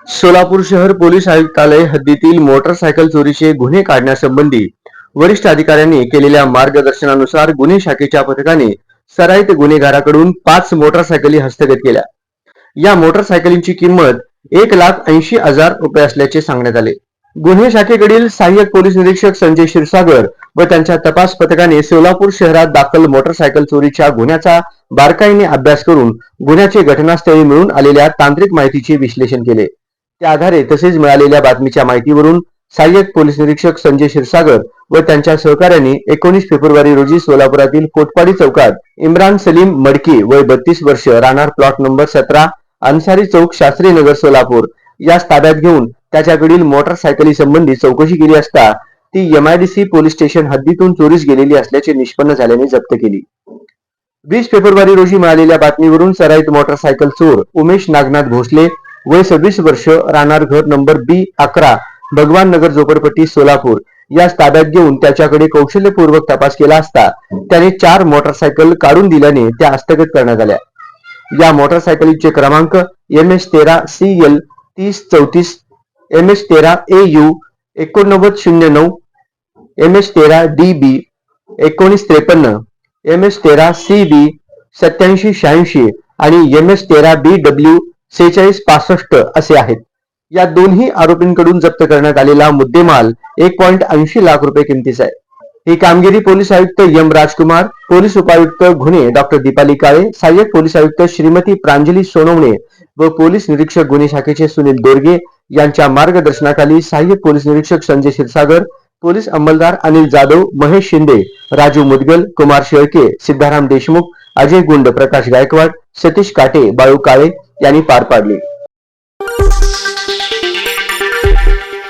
सोलापूर शहर पोलीस आयुक्तालय हद्दीतील मोटरसायकल चोरीचे गुन्हे काढण्यासंबंधी वरिष्ठ अधिकाऱ्यांनी केलेल्या मार्गदर्शनानुसार गुन्हे शाखेच्या पथकाने सराईत गुन्हेगाराकडून 5 मोटरसायकली हस्तगत केल्या। या मोटरसायकलींची किंमत 1,80,000 रुपये असल्याचे सांगण्यात आले। गुन्हे शाखेकडील सहाय्यक पोलीस निरीक्षक संजय क्षीरसागर व त्यांच्या तपास पथकाने सोलापूर शहरात दाखल मोटरसायकल चोरीच्या गुन्ह्याचा बारकाईने अभ्यास करून गुन्ह्याचे घटनास्थळी मिळून आलेल्या तांत्रिक माहितीचे विश्लेषण केले। त्या आधारे तसेच मिळालेल्या बातमीच्या माहितीवरून सहाय्यक पोलीस निरीक्षक संजय क्षीरसागर व त्यांच्या सहकाऱ्यांनी 19 फेब्रुवारी रोजी सोलापुरातील कोटपाडी चौकात इम्रान सलीम मडके वय 32 वर्ष राहणार प्लॉट नंबर 17 अन्सारी चौक शास्त्री नगर सोलापूर यास ताब्यात घेऊन त्याच्याकडील मोटरसायकली संबंधी चौकशी केली असता ती MIDC पोलीस स्टेशन हद्दीतून चोरीस गेलेली असल्याचे निष्पन्न झाल्याने जप्त केली। 20 फेब्रुवारी रोजी मिळालेल्या बातमीवरून सराईत मोटरसायकल चोर उमेश नागनाथ भोसले वय 26 वर्ष राहणार घर नंबर B11 भगवान नगर झोपडपट्टी सोलापूर यास ताब्यात घेऊन त्याच्याकडे कौशल्यपूर्वक तपास केला असता त्याने 4 मोटरसायकल काढून दिल्याने त्या हस्तगत करण्यात आल्या। या मोटरसायकलीचे क्रमांक MS13 CL 3034 MS13 AU 8909 MS13 DB 1953 MS13 CB 8786 आणि MS13 BW 4665 असे आहेत। या दोन्ही आरोपींकडून जप्त करण्यात आलेला मुद्देमाल 1.80 लाख रुपये किमतीचा आहे। ही कामगिरी पोलीस आयुक्त M राजकुमार, पोलीस उपायुक्त गुन्हे डॉक्टर दीपाली काळे, सहाय्यक पोलीस आयुक्त श्रीमती प्रांजली सोनवणे व पोलीस निरीक्षक गुन्हे शाखेचे सुनील दोरगे यांच्या मार्गदर्शनाखाली सहाय्यक पोलीस निरीक्षक संजय क्षीरसागर, पोलीस अंमलदार अनिल जाधव, महेश शिंदे, राजू मुदगल, कुमार शेळके, सिद्धाराम देशमुख, अजय गुंड, प्रकाश गायकवाड, सतीश काटे, बाळू काळे यांनी पार पाडली।